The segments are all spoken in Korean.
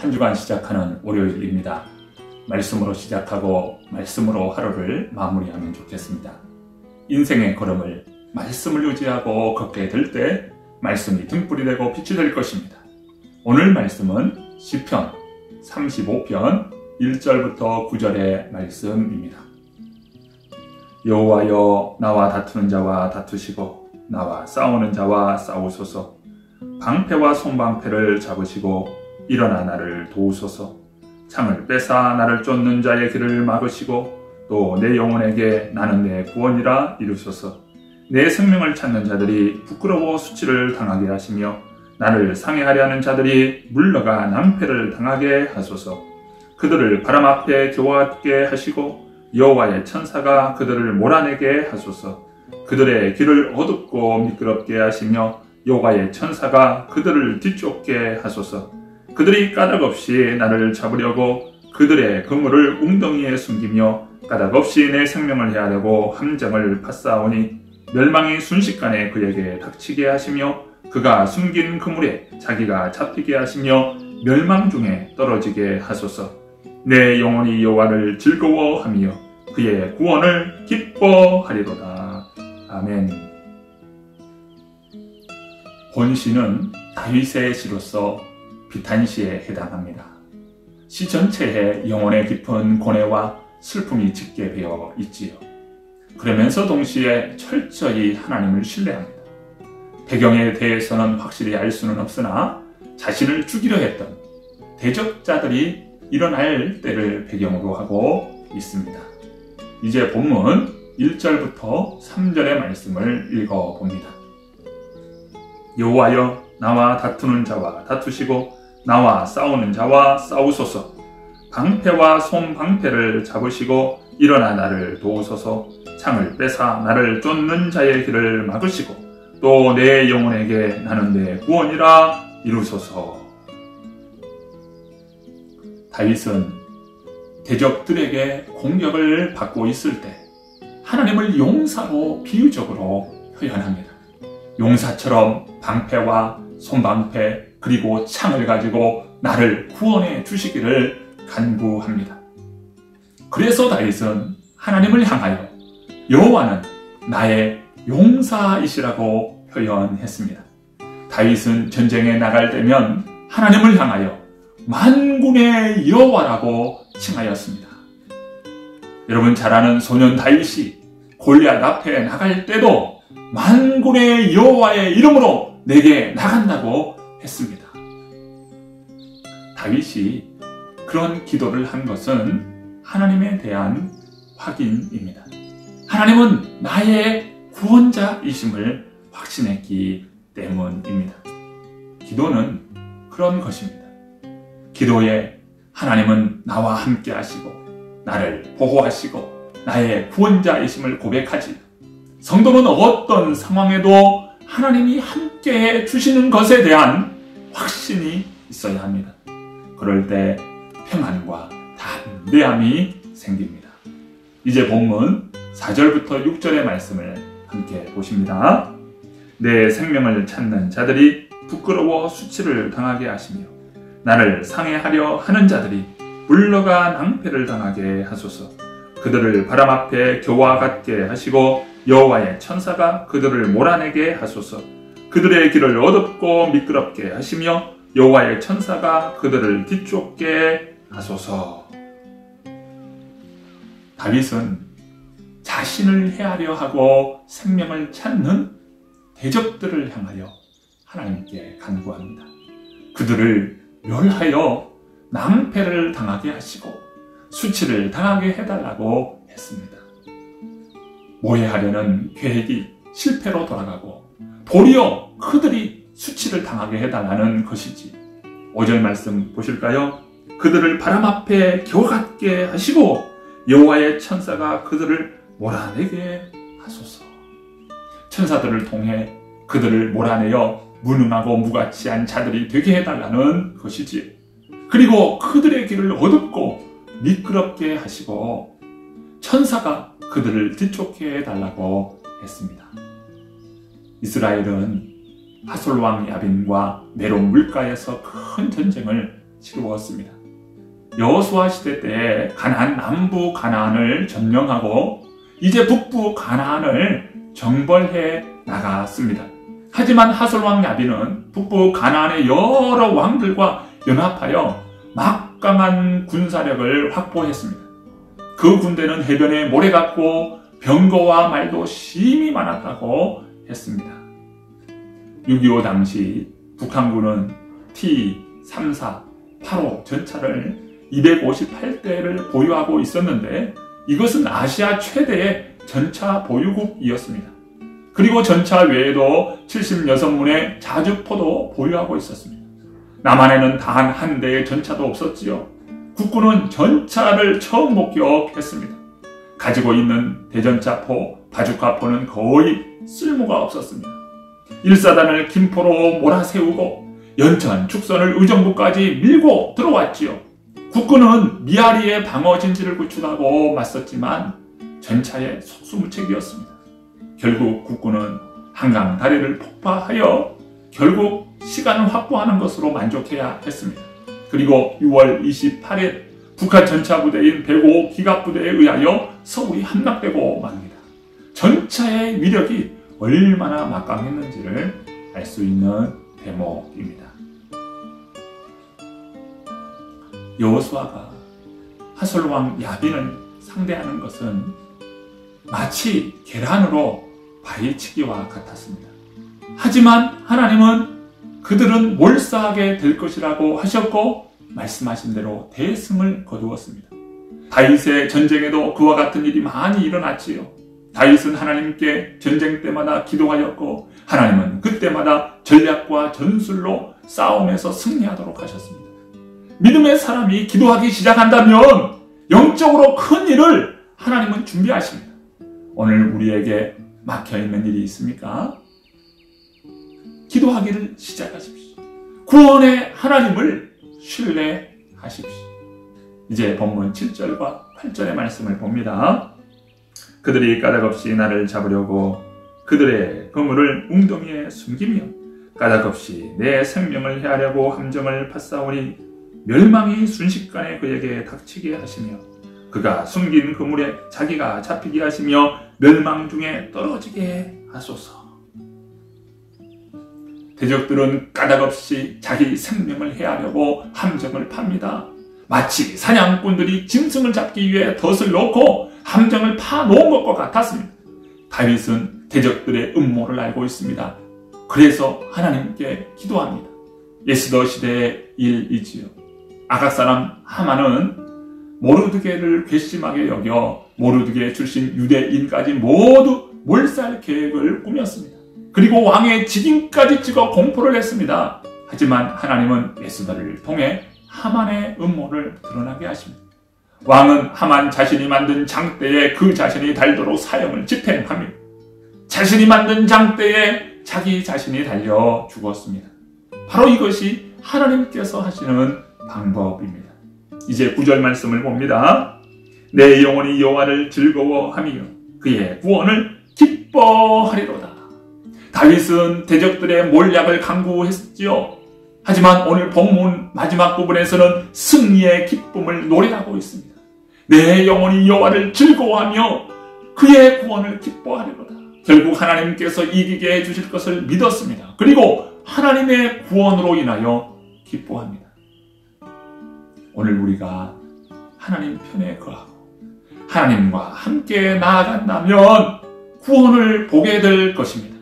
한 주간 시작하는 월요일입니다. 말씀으로 시작하고 말씀으로 하루를 마무리하면 좋겠습니다. 인생의 걸음을 말씀을 의지하고 걷게 될 때 말씀이 등불이 되고 빛이 될 것입니다. 오늘 말씀은 시편 35편 1절부터 9절의 말씀입니다. 여호와여, 나와 다투는 자와 다투시고 나와 싸우는 자와 싸우소서. 방패와 손방패를 잡으시고 일어나 나를 도우소서. 창을 빼사 나를 쫓는 자의 길을 막으시고 또 내 영혼에게 나는 내 구원이라 이루소서. 내 생명을 찾는 자들이 부끄러워 수치를 당하게 하시며 나를 상해하려 하는 자들이 물러가 낭패를 당하게 하소서. 그들을 바람 앞에 교활하게 하시고 여호와의 천사가 그들을 몰아내게 하소서. 그들의 길을 어둡고 미끄럽게 하시며 여호와의 천사가 그들을 뒤쫓게 하소서. 그들이 까닭없이 나를 잡으려고 그들의 그물을 웅덩이에 숨기며 까닭없이 내 생명을 해하려고 함정을 파싸우니 멸망이 순식간에 그에게 닥치게 하시며 그가 숨긴 그물에 자기가 잡히게 하시며 멸망 중에 떨어지게 하소서. 내 영혼이 여호와를 즐거워하며 그의 구원을 기뻐하리로다. 아멘. 본시는 다윗의 시로서 비탄시에 해당합니다. 시 전체에 영혼의 깊은 고뇌와 슬픔이 짙게 배어 있지요. 그러면서 동시에 철저히 하나님을 신뢰합니다. 배경에 대해서는 확실히 알 수는 없으나 자신을 죽이려 했던 대적자들이 일어날 때를 배경으로 하고 있습니다. 이제 본문 1절부터 3절의 말씀을 읽어봅니다. 여호와여, 나와 다투는 자와 다투시고 나와 싸우는 자와 싸우소서. 방패와 손방패를 잡으시고 일어나 나를 도우소서. 창을 빼사 나를 쫓는 자의 길을 막으시고 또 내 영혼에게 나는 내 구원이라 이루소서. 다윗은 대적들에게 공격을 받고 있을 때 하나님을 용사로 비유적으로 표현합니다. 용사처럼 방패와 손방패 그리고 창을 가지고 나를 구원해 주시기를 간구합니다. 그래서 다윗은 하나님을 향하여 여호와는 나의 용사이시라고 표현했습니다. 다윗은 전쟁에 나갈 때면 하나님을 향하여 만군의 여호와라고 칭하였습니다. 여러분 잘 아는 소년 다윗이 골리앗 앞에 나갈 때도 만군의 여호와의 이름으로 내게 나간다고 했습니다. 다윗이 그런 기도를 한 것은 하나님에 대한 확인입니다. 하나님은 나의 구원자이심을 확신했기 때문입니다. 기도는 그런 것입니다. 기도에 하나님은 나와 함께 하시고 나를 보호하시고 나의 구원자이심을 고백하지, 성도는 어떤 상황에도 하나님이 함께 주시는 것에 대한 확신이 있어야 합니다. 그럴 때 평안과 담대함이 생깁니다. 이제 본문 4절부터 6절의 말씀을 함께 보십니다. 내 생명을 찾는 자들이 부끄러워 수치를 당하게 하시며 나를 상해하려 하는 자들이 물러가 낭패를 당하게 하소서. 그들을 바람 앞에 교와 같게 하시고 여호와의 천사가 그들을 몰아내게 하소서. 그들의 길을 어둡고 미끄럽게 하시며 여호와의 천사가 그들을 뒤쫓게 하소서. 다윗은 자신을 해하려 하고 생명을 찾는 대적들을 향하여 하나님께 간구합니다. 그들을 멸하여 낭패를 당하게 하시고 수치를 당하게 해달라고 했습니다. 모해하려는 계획이 실패로 돌아가고 도리어 그들이 수치를 당하게 해달라는 것이지. 5절 말씀 보실까요? 그들을 바람 앞에 겨같게 하시고 여호와의 천사가 그들을 몰아내게 하소서. 천사들을 통해 그들을 몰아내어 무능하고 무가치한 자들이 되게 해달라는 것이지. 그리고 그들의 길을 어둡고 미끄럽게 하시고 천사가 그들을 뒤쫓게 해달라고 했습니다. 이스라엘은 하솔왕 야빈과 메론 물가에서 큰 전쟁을 치루었습니다. 여호수아 시대 때 가나안 남부 가나안을 점령하고 이제 북부 가나안을 정벌해 나갔습니다. 하지만 하솔왕 야빈은 북부 가나안의 여러 왕들과 연합하여 막강한 군사력을 확보했습니다. 그 군대는 해변에 모래 같고 병거와 말도 심히 많았다고 했습니다. 6.25 당시 북한군은 T-34, 8호 전차를 258대를 보유하고 있었는데 이것은 아시아 최대의 전차 보유국이었습니다. 그리고 전차 외에도 76문의 자주포도 보유하고 있었습니다. 남한에는 단 한 대의 전차도 없었지요. 국군은 전차를 처음 목격했습니다. 가지고 있는 대전차포, 바주카포는 거의 쓸모가 없었습니다. 1사단을 김포로 몰아세우고 연천, 축선을 의정부까지 밀고 들어왔지요. 국군은 미아리의 방어 진지를 구축하고 맞섰지만 전차의 속수무책이었습니다. 결국 국군은 한강 다리를 폭파하여 결국 시간을 확보하는 것으로 만족해야 했습니다. 그리고 6월 28일 북한 전차부대인 105 기갑부대에 의하여 서울이 함락되고 맙니다. 전차의 위력이 얼마나 막강했는지를 알 수 있는 대목입니다. 여호수아가 하솔왕 야빈을 상대하는 것은 마치 계란으로 바위치기와 같았습니다. 하지만 하나님은 그들은 몰사하게 될 것이라고 하셨고 말씀하신 대로 대승을 거두었습니다. 다윗의 전쟁에도 그와 같은 일이 많이 일어났지요. 다윗은 하나님께 전쟁 때마다 기도하였고 하나님은 그때마다 전략과 전술로 싸움에서 승리하도록 하셨습니다. 믿음의 사람이 기도하기 시작한다면 영적으로 큰 일을 하나님은 준비하십니다. 오늘 우리에게 막혀있는 일이 있습니까? 기도하기를 시작하십시오. 구원의 하나님을 신뢰하십시오. 이제 본문 7절과 8절의 말씀을 봅니다. 그들이 까닭없이 나를 잡으려고 그들의 그물을 웅덩이에 숨기며 까닭없이 내 생명을 해하려고 함정을 팠사오니 멸망이 순식간에 그에게 닥치게 하시며 그가 숨긴 그물에 자기가 잡히게 하시며 멸망 중에 떨어지게 하소서. 대적들은 까닭없이 자기 생명을 해하려고 함정을 팝니다. 마치 사냥꾼들이 짐승을 잡기 위해 덫을 놓고 함정을 파놓은 것과 같았습니다. 다윗은 대적들의 음모를 알고 있습니다. 그래서 하나님께 기도합니다. 에스더 시대의 일이지요. 아각 사람 하만은 모르드게를 괘씸하게 여겨 모르드게 출신 유대인까지 모두 몰살 계획을 꾸몄습니다. 그리고 왕의 직인까지 찍어 공포를 했습니다. 하지만 하나님은 에스더를 통해 하만의 음모를 드러나게 하십니다. 왕은 하만 자신이 만든 장대에 그 자신이 달도록 사형을 집행합니다. 자신이 만든 장대에 자기 자신이 달려 죽었습니다. 바로 이것이 하나님께서 하시는 방법입니다. 이제 9절 말씀을 봅니다. 내 영혼이 여호와를 즐거워하며 그의 구원을 기뻐하리로다. 다윗은 대적들의 몰약을 강구했지요. 하지만 오늘 본문 마지막 부분에서는 승리의 기쁨을 노래하고 있습니다. 내 영혼이 여호와를 즐거워하며 그의 구원을 기뻐하리로다. 결국 하나님께서 이기게 해주실 것을 믿었습니다. 그리고 하나님의 구원으로 인하여 기뻐합니다. 오늘 우리가 하나님 편에 거하고 하나님과 함께 나아간다면 구원을 보게 될 것입니다.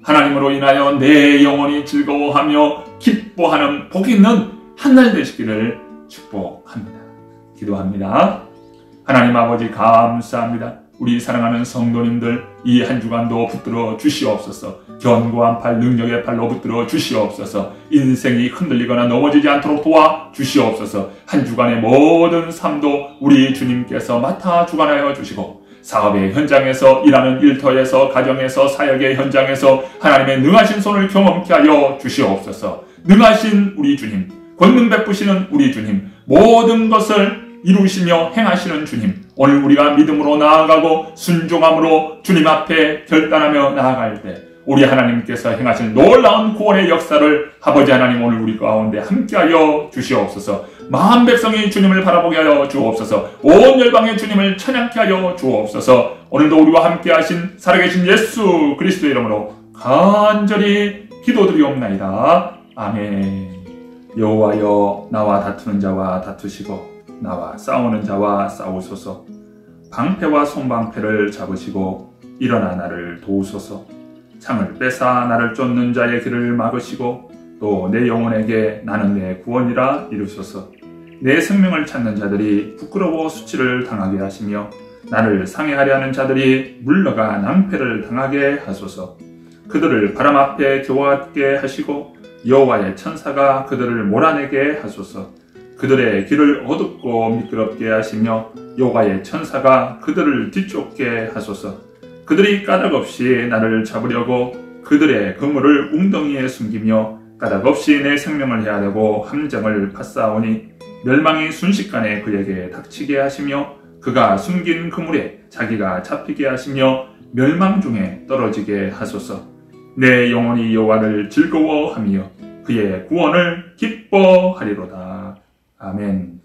하나님으로 인하여 내 영혼이 즐거워하며 기뻐하는 복이 있는 한날 되시기를 축복합니다. 기도합니다. 하나님 아버지 감사합니다. 우리 사랑하는 성도님들 이 한 주간도 붙들어 주시옵소서. 견고한 팔 능력의 팔로 붙들어 주시옵소서. 인생이 흔들리거나 넘어지지 않도록 도와 주시옵소서. 한 주간의 모든 삶도 우리 주님께서 맡아 주관하여 주시고 사업의 현장에서 일하는 일터에서 가정에서 사역의 현장에서 하나님의 능하신 손을 경험케 하여 주시옵소서. 능하신 우리 주님, 권능 베푸시는 우리 주님, 모든 것을 이루시며 행하시는 주님, 오늘 우리가 믿음으로 나아가고 순종함으로 주님 앞에 결단하며 나아갈 때 우리 하나님께서 행하실 놀라운 구원의 역사를 아버지 하나님 오늘 우리 가운데 함께하여 주시옵소서. 마한 백성이 주님을 바라보게 하여 주옵소서. 온 열방의 주님을 찬양케 하여 주옵소서. 오늘도 우리와 함께하신 살아계신 예수 그리스도의 이름으로 간절히 기도드리옵나이다. 아멘. 여호와여 나와 다투는 자와 다투시고 나와 싸우는 자와 싸우소서. 방패와 손방패를 잡으시고 일어나 나를 도우소서. 창을 뺏어 나를 쫓는 자의 길을 막으시고 또 내 영혼에게 나는 내 구원이라 이루소서. 내 생명을 찾는 자들이 부끄러워 수치를 당하게 하시며 나를 상해하려 하는 자들이 물러가 낭패를 당하게 하소서. 그들을 바람 앞에 교활하게 하시고 여호와의 천사가 그들을 몰아내게 하소서. 그들의 길을 어둡고 미끄럽게 하시며 여호와의 천사가 그들을 뒤쫓게 하소서. 그들이 까닭없이 나를 잡으려고 그들의 그물을 웅덩이에 숨기며 까닭없이 내 생명을 해하려고 함정을 파싸오니 멸망이 순식간에 그에게 닥치게 하시며 그가 숨긴 그물에 자기가 잡히게 하시며 멸망 중에 떨어지게 하소서. 내 영혼이 여호와를 즐거워하며 그의 구원을 기뻐하리로다. 아멘.